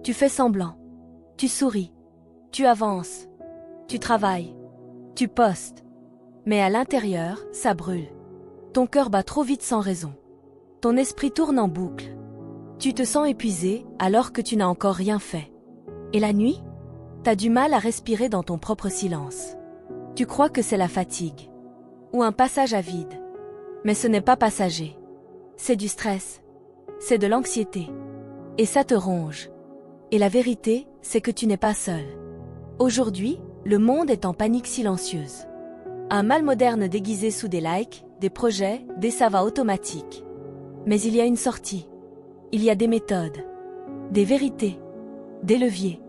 Tu fais semblant. Tu souris. Tu avances. Tu travailles. Tu postes. Mais à l'intérieur, ça brûle. Ton cœur bat trop vite sans raison. Ton esprit tourne en boucle. Tu te sens épuisé alors que tu n'as encore rien fait. Et la nuit? T'as du mal à respirer dans ton propre silence. Tu crois que c'est la fatigue. Ou un passage à vide. Mais ce n'est pas passager. C'est du stress. C'est de l'anxiété. Et ça te ronge. Et la vérité, c'est que tu n'es pas seul. Aujourd'hui, le monde est en panique silencieuse. Un mal moderne déguisé sous des likes, des projets, des ça va automatiques. Mais il y a une sortie. Il y a des méthodes, des vérités, des leviers.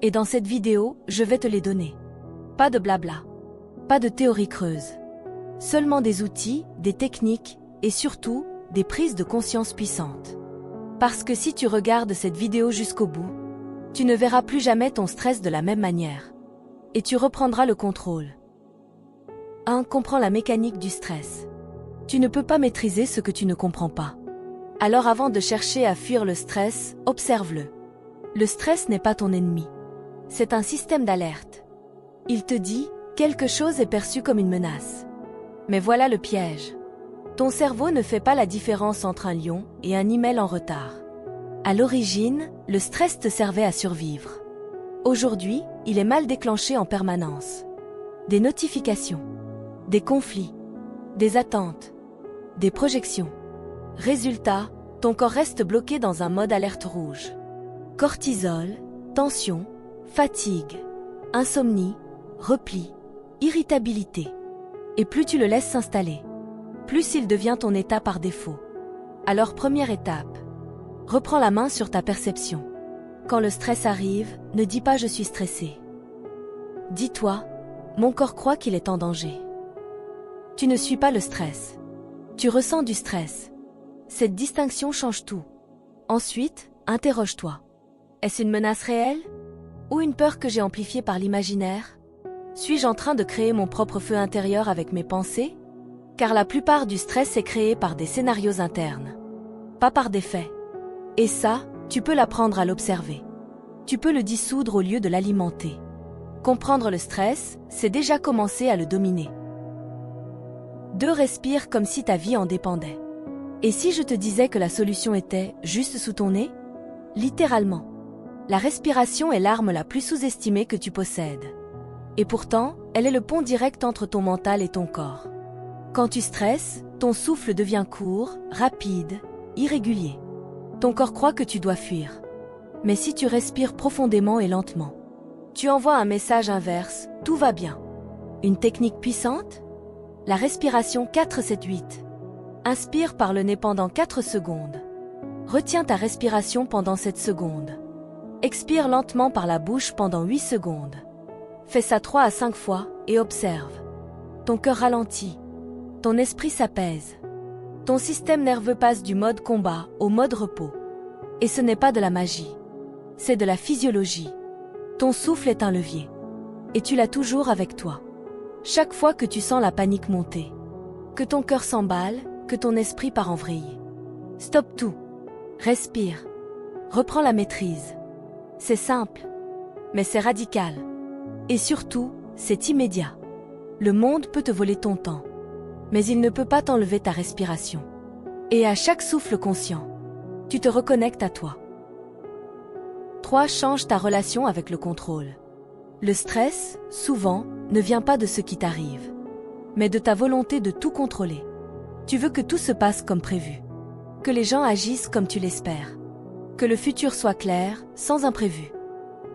Et dans cette vidéo, je vais te les donner. Pas de blabla. Pas de théorie creuse. Seulement des outils, des techniques et surtout, des prises de conscience puissantes. Parce que si tu regardes cette vidéo jusqu'au bout, tu ne verras plus jamais ton stress de la même manière. Et tu reprendras le contrôle. 1. Comprends la mécanique du stress. Tu ne peux pas maîtriser ce que tu ne comprends pas. Alors avant de chercher à fuir le stress, observe-le. Le stress n'est pas ton ennemi. C'est un système d'alerte. Il te dit, quelque chose est perçu comme une menace. Mais voilà le piège. Ton cerveau ne fait pas la différence entre un lion et un email en retard. À l'origine, le stress te servait à survivre. Aujourd'hui, il est mal déclenché en permanence. Des notifications, des conflits, des attentes, des projections. Résultat, ton corps reste bloqué dans un mode alerte rouge. Cortisol, tension, fatigue, insomnie, repli, irritabilité. Et plus tu le laisses s'installer, plus il devient ton état par défaut. Alors première étape, reprends la main sur ta perception. Quand le stress arrive, ne dis pas « je suis stressé ». Dis-toi « mon corps croit qu'il est en danger ». Tu ne suis pas le stress. Tu ressens du stress. Cette distinction change tout. Ensuite, interroge-toi. Est-ce une menace réelle? Ou une peur que j'ai amplifiée par l'imaginaire? Suis-je en train de créer mon propre feu intérieur avec mes pensées? Car la plupart du stress est créé par des scénarios internes. Pas par des faits. Et ça, tu peux l'apprendre à l'observer. Tu peux le dissoudre au lieu de l'alimenter. Comprendre le stress, c'est déjà commencer à le dominer. 2. Respire comme si ta vie en dépendait. Et si je te disais que la solution était juste sous ton nez? Littéralement. La respiration est l'arme la plus sous-estimée que tu possèdes. Et pourtant, elle est le pont direct entre ton mental et ton corps. Quand tu stresses, ton souffle devient court, rapide, irrégulier. Ton corps croit que tu dois fuir. Mais si tu respires profondément et lentement, tu envoies un message inverse, tout va bien. Une technique puissante? La respiration 4-7-8. Inspire par le nez pendant 4 secondes. Retiens ta respiration pendant 7 secondes. Expire lentement par la bouche pendant 8 secondes. Fais ça 3 à 5 fois et observe. Ton cœur ralentit. Ton esprit s'apaise. Ton système nerveux passe du mode combat au mode repos. Et ce n'est pas de la magie. C'est de la physiologie. Ton souffle est un levier. Et tu l'as toujours avec toi. Chaque fois que tu sens la panique monter, que ton cœur s'emballe, que ton esprit part en vrille. Stoppe tout. Respire. Reprends la maîtrise. C'est simple, mais c'est radical. Et surtout, c'est immédiat. Le monde peut te voler ton temps, mais il ne peut pas t'enlever ta respiration. Et à chaque souffle conscient, tu te reconnectes à toi. 3. Change ta relation avec le contrôle. Le stress, souvent, ne vient pas de ce qui t'arrive, mais de ta volonté de tout contrôler. Tu veux que tout se passe comme prévu, que les gens agissent comme tu l'espères, que le futur soit clair, sans imprévu.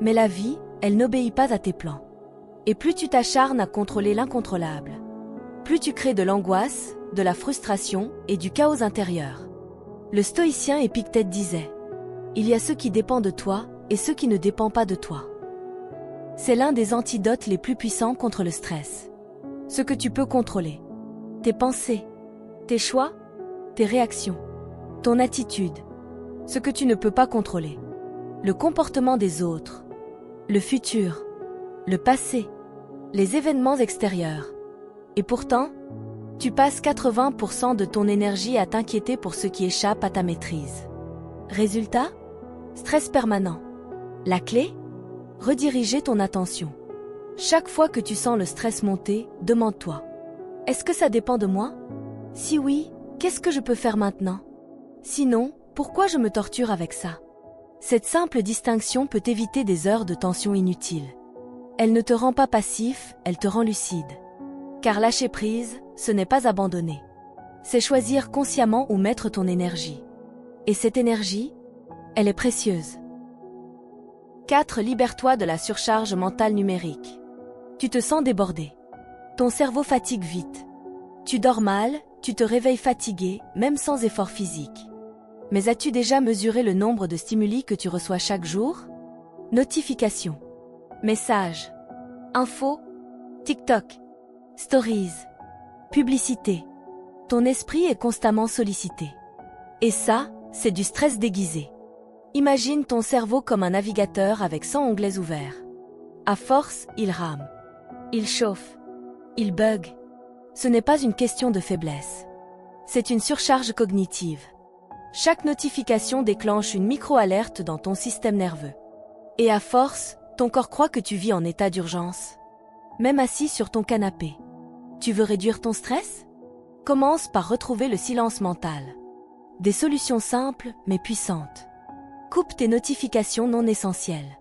Mais la vie, elle n'obéit pas à tes plans. Et plus tu t'acharnes à contrôler l'incontrôlable, plus tu crées de l'angoisse, de la frustration et du chaos intérieur. Le stoïcien Épictète disait « Il y a ce qui dépend de toi et ce qui ne dépend pas de toi ». C'est l'un des antidotes les plus puissants contre le stress. Ce que tu peux contrôler. Tes pensées, tes choix, tes réactions, ton attitude. Ce que tu ne peux pas contrôler. Le comportement des autres, le futur, le passé, les événements extérieurs. Et pourtant, tu passes 80% de ton énergie à t'inquiéter pour ce qui échappe à ta maîtrise. Résultat? Stress permanent. La clé? Rediriger ton attention. Chaque fois que tu sens le stress monter, demande-toi: est-ce que ça dépend de moi? Si oui, qu'est-ce que je peux faire maintenant? Sinon, pourquoi je me torture avec ça? Cette simple distinction peut éviter des heures de tension inutiles. Elle ne te rend pas passif, elle te rend lucide. Car lâcher prise, ce n'est pas abandonner. C'est choisir consciemment où mettre ton énergie. Et cette énergie, elle est précieuse. 4. Libère-toi de la surcharge mentale numérique. Tu te sens débordé. Ton cerveau fatigue vite. Tu dors mal, tu te réveilles fatigué, même sans effort physique. Mais as-tu déjà mesuré le nombre de stimuli que tu reçois chaque jour? Notifications, messages, infos, TikTok, stories, publicité. Ton esprit est constamment sollicité. Et ça, c'est du stress déguisé. Imagine ton cerveau comme un navigateur avec 100 onglets ouverts. À force, il rame. Il chauffe. Il bug. Ce n'est pas une question de faiblesse. C'est une surcharge cognitive. Chaque notification déclenche une micro-alerte dans ton système nerveux. Et à force, ton corps croit que tu vis en état d'urgence. Même assis sur ton canapé. Tu veux réduire ton stress? Commence par retrouver le silence mental. Des solutions simples mais puissantes. Coupe tes notifications non essentielles.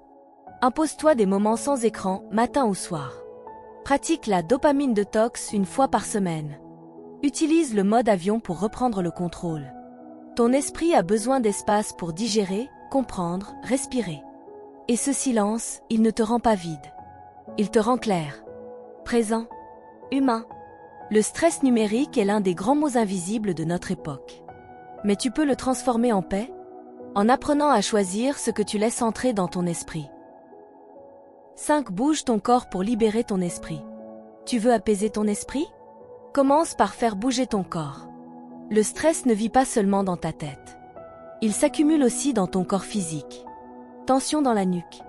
Impose-toi des moments sans écran, matin ou soir. Pratique la dopamine detox une fois par semaine. Utilise le mode avion pour reprendre le contrôle. Ton esprit a besoin d'espace pour digérer, comprendre, respirer. Et ce silence, il ne te rend pas vide. Il te rend clair, présent, humain. Le stress numérique est l'un des grands maux invisibles de notre époque. Mais tu peux le transformer en paix, en apprenant à choisir ce que tu laisses entrer dans ton esprit. 5. Bouge ton corps pour libérer ton esprit. Tu veux apaiser ton esprit? Commence par faire bouger ton corps. Le stress ne vit pas seulement dans ta tête. Il s'accumule aussi dans ton corps physique. Tension dans la nuque.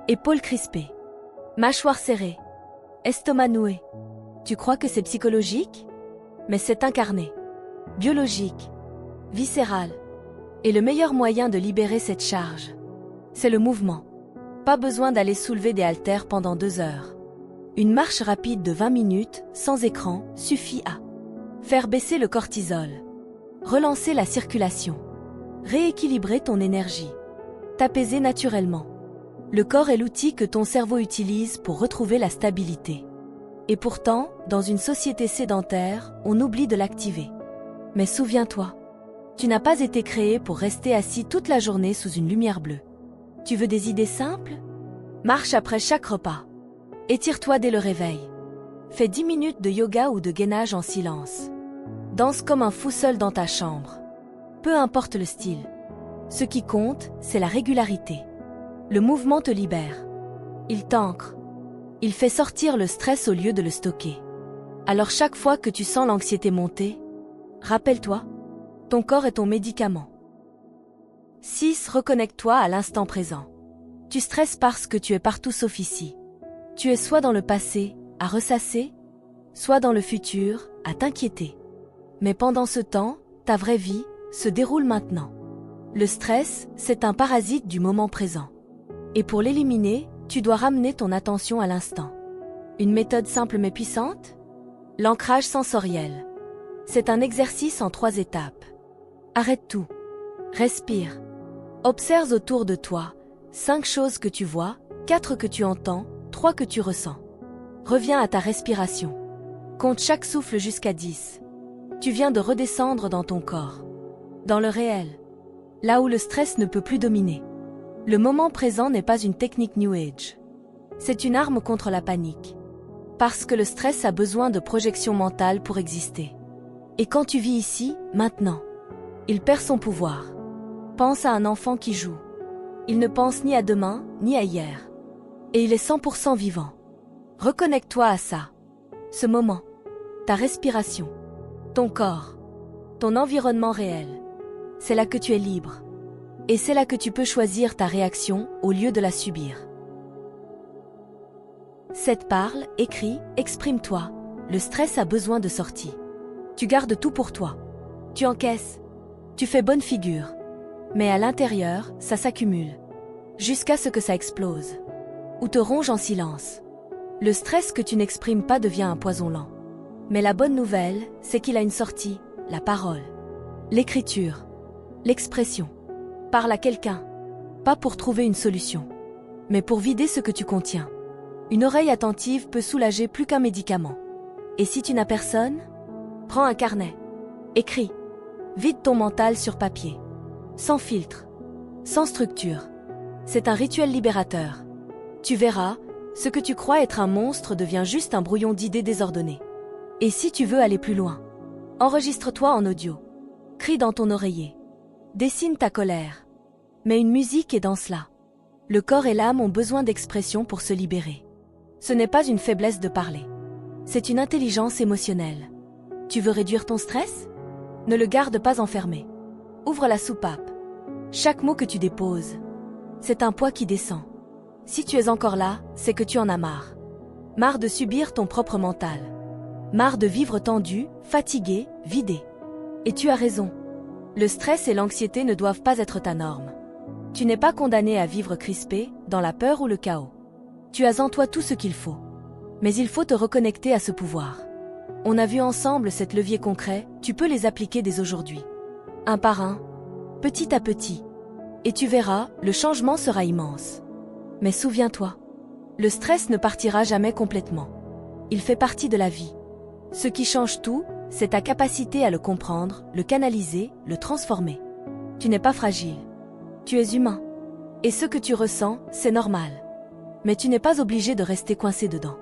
Épaules crispées. Mâchoire serrée. Estomac noué. Tu crois que c'est psychologique? Mais c'est incarné. Biologique. Viscéral. Et le meilleur moyen de libérer cette charge, c'est le mouvement. Pas besoin d'aller soulever des haltères pendant 2 heures. Une marche rapide de 20 minutes, sans écran, suffit à faire baisser le cortisol, relancer la circulation, rééquilibrer ton énergie, t'apaiser naturellement. Le corps est l'outil que ton cerveau utilise pour retrouver la stabilité. Et pourtant, dans une société sédentaire, on oublie de l'activer. Mais souviens-toi, tu n'as pas été créé pour rester assis toute la journée sous une lumière bleue. Tu veux des idées simples? Marche après chaque repas. Étire-toi dès le réveil. Fais 10 minutes de yoga ou de gainage en silence. Danse comme un fou seul dans ta chambre. Peu importe le style. Ce qui compte, c'est la régularité. Le mouvement te libère. Il t'ancre. Il fait sortir le stress au lieu de le stocker. Alors chaque fois que tu sens l'anxiété monter, rappelle-toi, ton corps est ton médicament. 6. Reconnecte-toi à l'instant présent. Tu stresses parce que tu es partout sauf ici. Tu es soit dans le passé, à ressasser, soit dans le futur, à t'inquiéter. Mais pendant ce temps, ta vraie vie se déroule maintenant. Le stress, c'est un parasite du moment présent. Et pour l'éliminer, tu dois ramener ton attention à l'instant. Une méthode simple mais puissante? L'ancrage sensoriel. C'est un exercice en 3 étapes. Arrête tout. Respire. Observe autour de toi 5 choses que tu vois, 4 que tu entends, 3 que tu ressens. Reviens à ta respiration. Compte chaque souffle jusqu'à 10. Tu viens de redescendre dans ton corps. Dans le réel. Là où le stress ne peut plus dominer. Le moment présent n'est pas une technique New Age. C'est une arme contre la panique. Parce que le stress a besoin de projection mentale pour exister. Et quand tu vis ici, maintenant, il perd son pouvoir. Pense à un enfant qui joue. Il ne pense ni à demain, ni à hier. Et il est 100% vivant. Reconnecte-toi à ça. Ce moment. Ta respiration. Ton corps. Ton environnement réel. C'est là que tu es libre. Et c'est là que tu peux choisir ta réaction au lieu de la subir. 7. Parle, écris, exprime-toi. Le stress a besoin de sortie. Tu gardes tout pour toi. Tu encaisses. Tu fais bonne figure. Mais à l'intérieur, ça s'accumule. jusqu'à ce que ça explose, ou te ronge en silence. Le stress que tu n'exprimes pas devient un poison lent. Mais la bonne nouvelle, c'est qu'il a une sortie, la parole, l'écriture, l'expression. Parle à quelqu'un, pas pour trouver une solution, mais pour vider ce que tu contiens. Une oreille attentive peut soulager plus qu'un médicament. Et si tu n'as personne, prends un carnet, écris, vide ton mental sur papier, sans filtre, sans structure. C'est un rituel libérateur. Tu verras, ce que tu crois être un monstre devient juste un brouillon d'idées désordonnées. Et si tu veux aller plus loin, enregistre-toi en audio. Crie dans ton oreiller. Dessine ta colère. Mets une musique et danse-la. Le corps et l'âme ont besoin d'expression pour se libérer. Ce n'est pas une faiblesse de parler. C'est une intelligence émotionnelle. Tu veux réduire ton stress? Ne le garde pas enfermé. Ouvre la soupape. Chaque mot que tu déposes, c'est un poids qui descend. Si tu es encore là, c'est que tu en as marre. Marre de subir ton propre mental. Marre de vivre tendu, fatigué, vidé. Et tu as raison. Le stress et l'anxiété ne doivent pas être ta norme. Tu n'es pas condamné à vivre crispé, dans la peur ou le chaos. Tu as en toi tout ce qu'il faut. Mais il faut te reconnecter à ce pouvoir. On a vu ensemble cette levier concret, tu peux les appliquer dès aujourd'hui. Un par un, petit à petit. Et tu verras, le changement sera immense. Mais souviens-toi, le stress ne partira jamais complètement. Il fait partie de la vie. Ce qui change tout, c'est ta capacité à le comprendre, le canaliser, le transformer. Tu n'es pas fragile. Tu es humain. Et ce que tu ressens, c'est normal. Mais tu n'es pas obligé de rester coincé dedans.